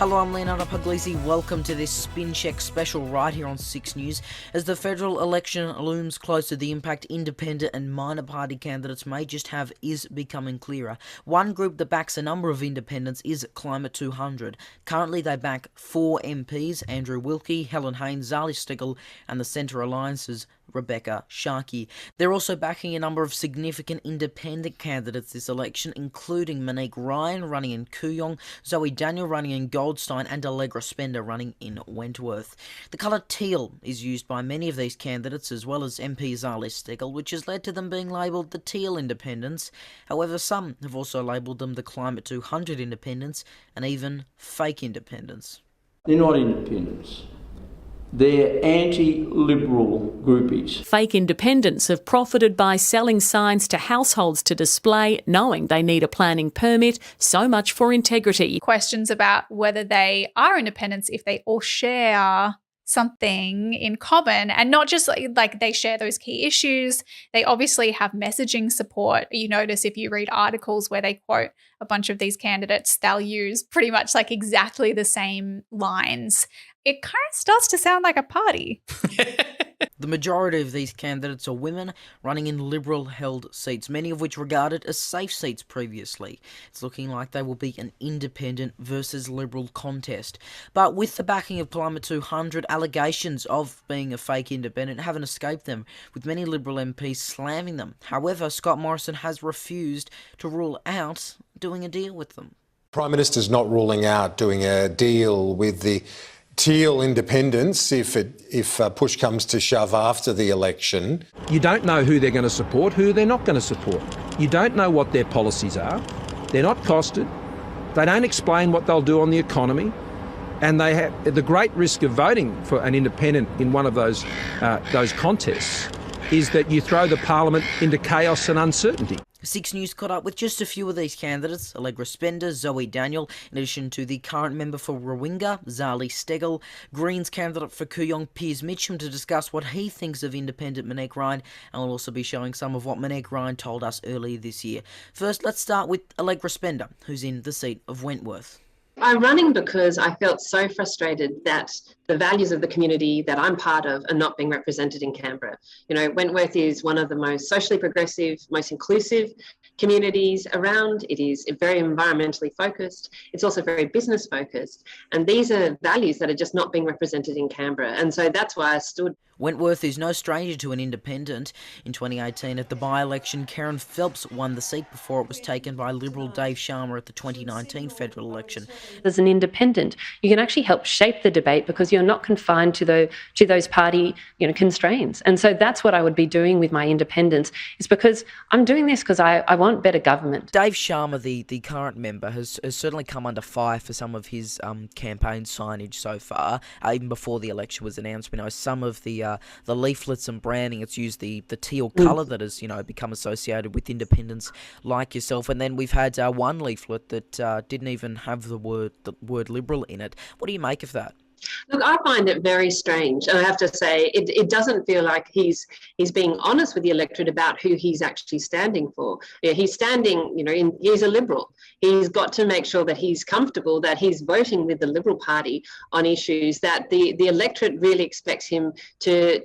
Hello, I'm Leonardo Puglisi. Welcome to this SpinCheck special right here on 6 News. As the federal election looms closer, the impact independent and minor party candidates may just have is becoming clearer. One group that backs a number of independents is Climate 200. Currently, they back 4 MPs, Andrew Wilkie, Helen Haynes, Zali Steggall, and the Centre Alliance's Rebecca Sharkey. They're also backing a number of significant independent candidates this election, including Monique running in Kooyong, Zoe Daniel running in Goldstein, and Allegra running in Wentworth. The colour teal is used by many of these candidates, as well as MP Zali Steggall, which has led to them being labelled the Teal Independents. However, some have also labelled them the Climate 200 Independents and even fake independents. They're not independents. They're anti-liberal groupies. Fake independents have profited by selling signs to households to display, knowing they need a planning permit. So much for integrity. Questions about whether they are independents if they all share something in common, and not just like they share those key issues. They obviously have messaging support. You notice if you read articles where they quote a bunch of these candidates, they'll use pretty much like exactly the same lines. It kind of starts to sound like a party. The majority of these candidates are women running in Liberal-held seats, many of which regarded as safe seats previously. It's looking like they will be an independent versus Liberal contest. But with the backing of Climate 200, allegations of being a fake independent haven't escaped them, with many Liberal MPs slamming them. However, Scott Morrison has refused to rule out doing a deal with them. Prime Minister's not ruling out doing a deal with the Teal independents if push comes to shove after the election. You don't know who they're going to support, who they're not going to support. You don't know what their policies are. They're not costed. They don't explain what they'll do on the economy. And they have the great risk of voting for an independent in one of those contests is that you throw the parliament into chaos and uncertainty. 6 News caught up with just a few of these candidates, Allegra, Zoe Daniel, in addition to the current member for Rawinga, Zali Steggall, Greens candidate for Kooyong, Piers Mitcham, to discuss what he thinks of independent Monique Ryan, and we'll also be showing some of what Monique Ryan told us earlier this year. First, let's start with Allegra, who's in the seat of Wentworth. I'm running because I felt so frustrated that the values of the community that I'm part of are not being represented in Canberra. You know, Wentworth is one of the most socially progressive, most inclusive communities around. It is very environmentally focused. It's also very business focused. And these are values that are just not being represented in Canberra. And so that's why I stood. Wentworth is no stranger to an independent. In 2018, at the by-election, Karen Phelps won the seat before it was taken by Liberal Dave Sharma at the 2019 federal election. As an independent, you can actually help shape the debate because you're not confined to those party constraints. And so that's what I would be doing with my independence, is because I'm doing this because I want better government. Dave Sharma, the current member, has certainly come under fire for some of his campaign signage so far. Even before the election was announced, we know some of the leaflets and branding, it's used the teal colour that has become associated with independents like yourself. And then we've had one leaflet that didn't even have the word Liberal in it. What do you make of that? Look, I find it very strange, and I have to say it doesn't feel like he's being honest with the electorate about who he's actually standing for. He's standing, he's a Liberal. He's got to make sure that he's comfortable that he's voting with the Liberal Party on issues that the electorate really expects him to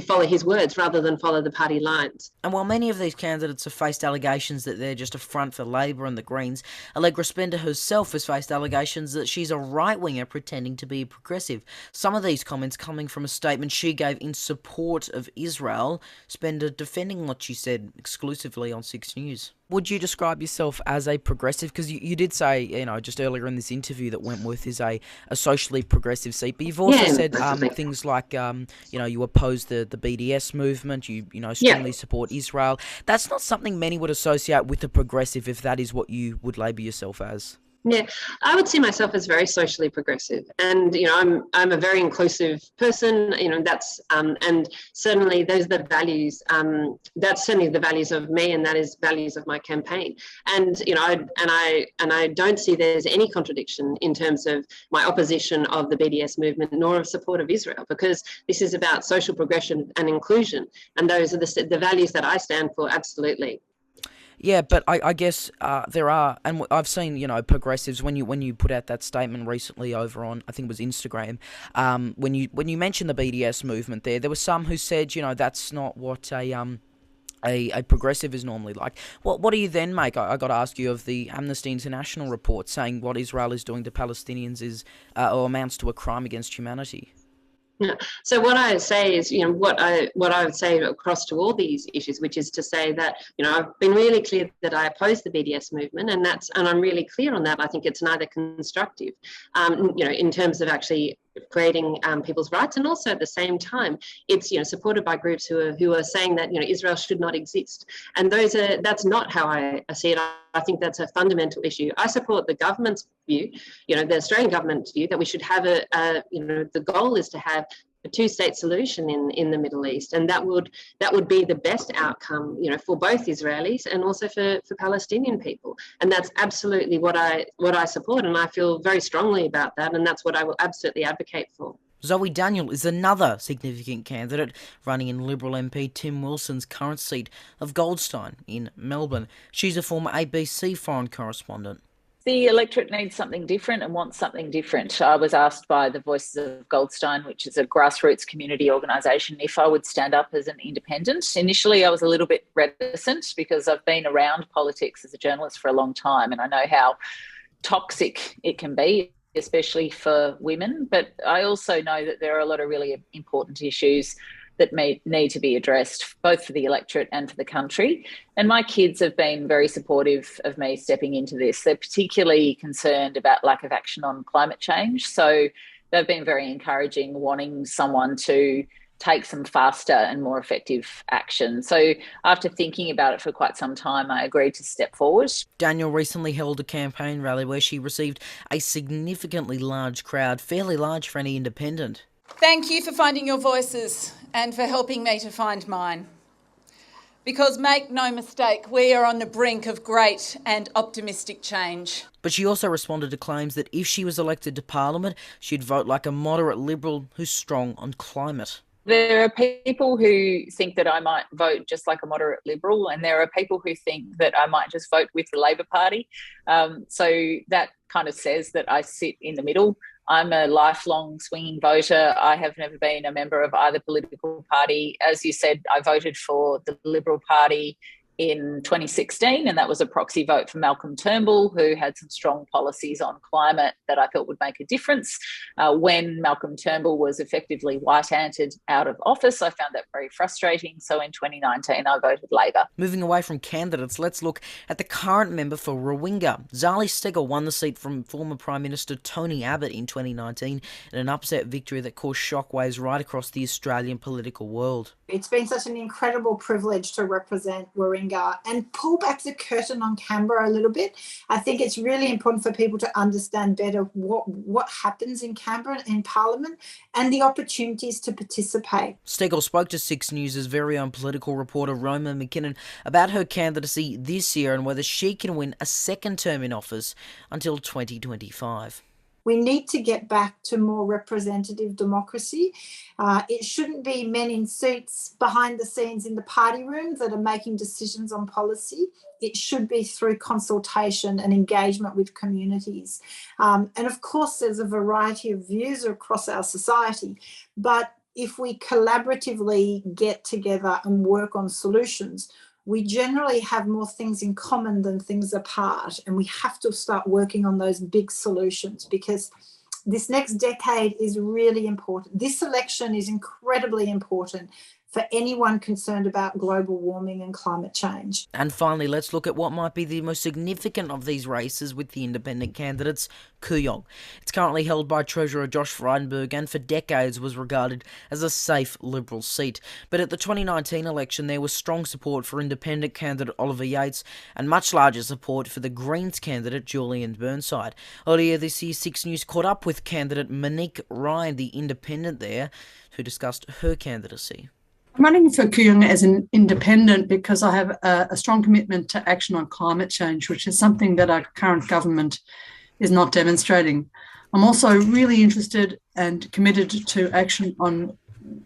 follow his words rather than follow the party lines. And while many of these candidates have faced allegations that they're just a front for Labor and the Greens, Allegra herself has faced allegations that she's a right-winger pretending to be progressive. Some of these comments coming from a statement she gave in support of Israel, Spender defending what she said exclusively on 6 News. Would you describe yourself as a progressive? Because you did say, just earlier in this interview that Wentworth is a socially progressive seat, but you've also said things like, you oppose the BDS movement, you strongly support Israel. That's not something many would associate with a progressive, if that is what you would label yourself as. Yeah, I would see myself as very socially progressive, and I'm a very inclusive person. That's and certainly those are the values. That's certainly the values of me, and that is values of my campaign. And I don't see there's any contradiction in terms of my opposition of the BDS movement, nor of support of Israel, because this is about social progression and inclusion, and those are the values that I stand for. Absolutely. Yeah, but I guess there are, and I've seen, progressives when you put out that statement recently over on, I think it was Instagram, when you mentioned the BDS movement there were some who said, that's not what a progressive is normally like. What do you then make? I got to ask you of the Amnesty International report saying what Israel is doing to Palestinians is or amounts to a crime against humanity. Yeah. So what I say is, what I would say across to all these issues, which is to say that, I've been really clear that I oppose the BDS movement, and I'm really clear on that. I think it's neither constructive, in terms of actually creating people's rights, and also at the same time, it's supported by groups who are saying that Israel should not exist, and that's not how I see it. I think that's a fundamental issue. I support the government's view, the Australian government's view that we should have the goal is to have a two-state solution in the Middle East, and that would be the best outcome, for both Israelis and also for Palestinian people. And that's absolutely what I support, and I feel very strongly about that, and that's what I will absolutely advocate for. Zoe Daniel is another significant candidate running in Liberal MP Tim Wilson's current seat of Goldstein in Melbourne. She's a former ABC foreign correspondent. The electorate needs something different and wants something different. I was asked by the Voices of Goldstein, which is a grassroots community organisation, if I would stand up as an independent. Initially, I was a little bit reticent because I've been around politics as a journalist for a long time, and I know how toxic it can be, especially for women. But I also know that there are a lot of really important issues that need to be addressed, both for the electorate and for the country. And my kids have been very supportive of me stepping into this. They're particularly concerned about lack of action on climate change. So they've been very encouraging, wanting someone to take some faster and more effective action. So after thinking about it for quite some time, I agreed to step forward. Daniel recently held a campaign rally where she received a significantly large crowd, fairly large for any independent. Thank you for finding your voices and for helping me to find mine. Because make no mistake, we are on the brink of great and optimistic change. But she also responded to claims that if she was elected to Parliament, she'd vote like a moderate Liberal who's strong on climate. There are people who think that I might vote just like a moderate Liberal, and there are people who think that I might just vote with the Labor Party. So that kind of says that I sit in the middle. I'm a lifelong swinging voter. I have never been a member of either political party. As you said, I voted for the Liberal Party in 2016, and that was a proxy vote for Malcolm Turnbull, who had some strong policies on climate that I felt would make a difference. When Malcolm Turnbull was effectively white-anted out of office, I found that very frustrating. So in 2019, I voted Labor. Moving away from candidates, let's look at the current member for Rawinga. Zali Steggall won the seat from former Prime Minister Tony Abbott in 2019 in an upset victory that caused shockwaves right across the Australian political world. It's been such an incredible privilege to represent Warringah and pull back the curtain on Canberra a little bit. I think it's really important for people to understand better what happens in Canberra in Parliament and the opportunities to participate. Steggall spoke to 6 News' very own political reporter Roma McKinnon about her candidacy this year and whether she can win a second term in office until 2025. We need to get back to more representative democracy. It shouldn't be men in suits behind the scenes in the party room that are making decisions on policy. It should be through consultation and engagement with communities. And of course, there's a variety of views across our society, but if we collaboratively get together and work on solutions, we generally have more things in common than things apart, and we have to start working on those big solutions because this next decade is really important. This election is incredibly important for anyone concerned about global warming and climate change. And finally, let's look at what might be the most significant of these races with the independent candidates, Kooyong. It's currently held by Treasurer Josh Frydenberg and for decades was regarded as a safe Liberal seat. But at the 2019 election, there was strong support for independent candidate Oliver Yates and much larger support for the Greens candidate Julian Burnside. Earlier this year, 6 News caught up with candidate Monique Ryan, the independent there, who discussed her candidacy. I'm running for Kooyong as an independent because I have a strong commitment to action on climate change, which is something that our current government is not demonstrating. I'm also really interested and committed to action on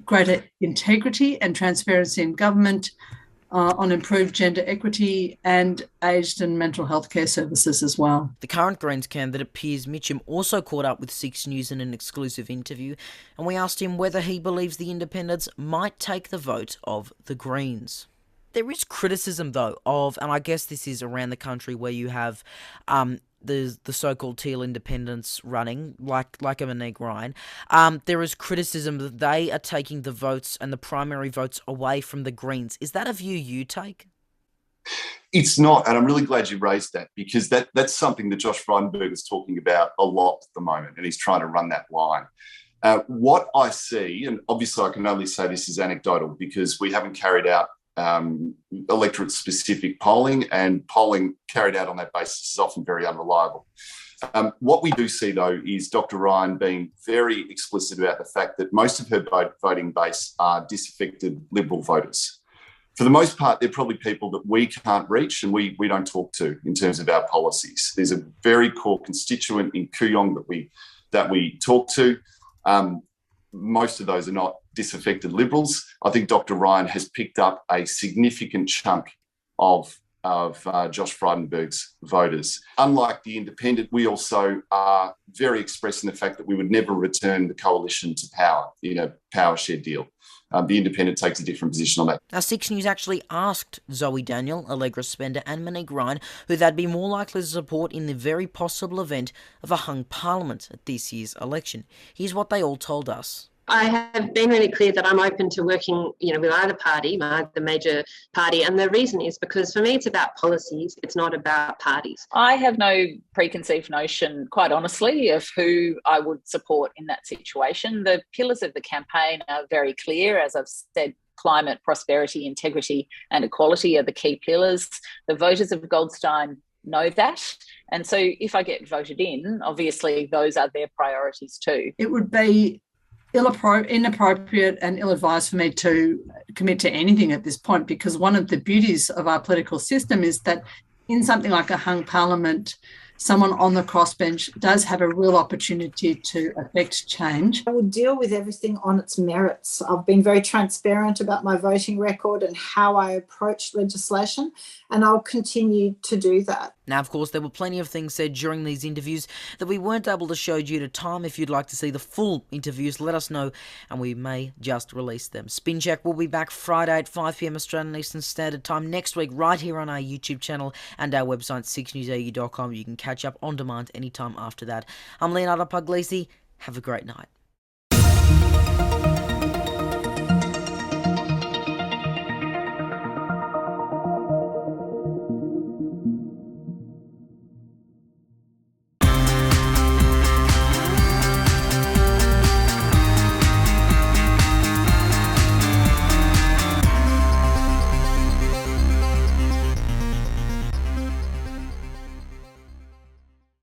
greater integrity and transparency in government, on improved gender equity and aged and mental health care services as well. The current Greens candidate, Piers Mitcham, also caught up with 6 News in an exclusive interview, and we asked him whether he believes the independents might take the vote of the Greens. There is criticism, though, of, and I guess this is around the country where you have the so-called Teal independents running, like a Monique Ryan. There is criticism that they are taking the votes and the primary votes away from the Greens. Is that a view you take? It's not, and I'm really glad you raised that, because that's something that Josh Frydenberg is talking about a lot at the moment, and he's trying to run that line. What I see, and obviously I can only say this is anecdotal because we haven't carried out electorate-specific polling, and polling carried out on that basis is often very unreliable. What we do see, though, is Dr. Ryan being very explicit about the fact that most of her voting base are disaffected Liberal voters. For the most part, they're probably people that we can't reach and we don't talk to in terms of our policies. There's a very core constituent in Kooyong that we talk to. Most of those are not disaffected Liberals. I think Dr. Ryan has picked up a significant chunk of Josh Frydenberg's voters. Unlike the independent, we also are very express in the fact that we would never return the coalition to power in a power share deal. The independent takes a different position on that. Now, 6 News actually asked Zoe Daniel, Allegra Spender and Monique Ryan who they'd be more likely to support in the very possible event of a hung parliament at this year's election. Here's what they all told us. I have been really clear that I'm open to working, with either party, the major party. And the reason is because for me, it's about policies. It's not about parties. I have no preconceived notion, quite honestly, of who I would support in that situation. The pillars of the campaign are very clear. As I've said, climate, prosperity, integrity and equality are the key pillars. The voters of Goldstein know that. And so if I get voted in, obviously those are their priorities too. It would be inappropriate and ill-advised for me to commit to anything at this point, because one of the beauties of our political system is that in something like a hung parliament, someone on the crossbench does have a real opportunity to affect change. I will deal with everything on its merits. I've been very transparent about my voting record and how I approach legislation, and I'll continue to do that. Now, of course, there were plenty of things said during these interviews that we weren't able to show due to time. If you'd like to see the full interviews, let us know and we may just release them. SpinCheck will be back Friday at 5 p.m. Australian Eastern Standard Time next week, right here on our YouTube channel and our website 6newsau.com. You can catch up on demand anytime after that. I'm Leonardo Puglisi. Have a great night.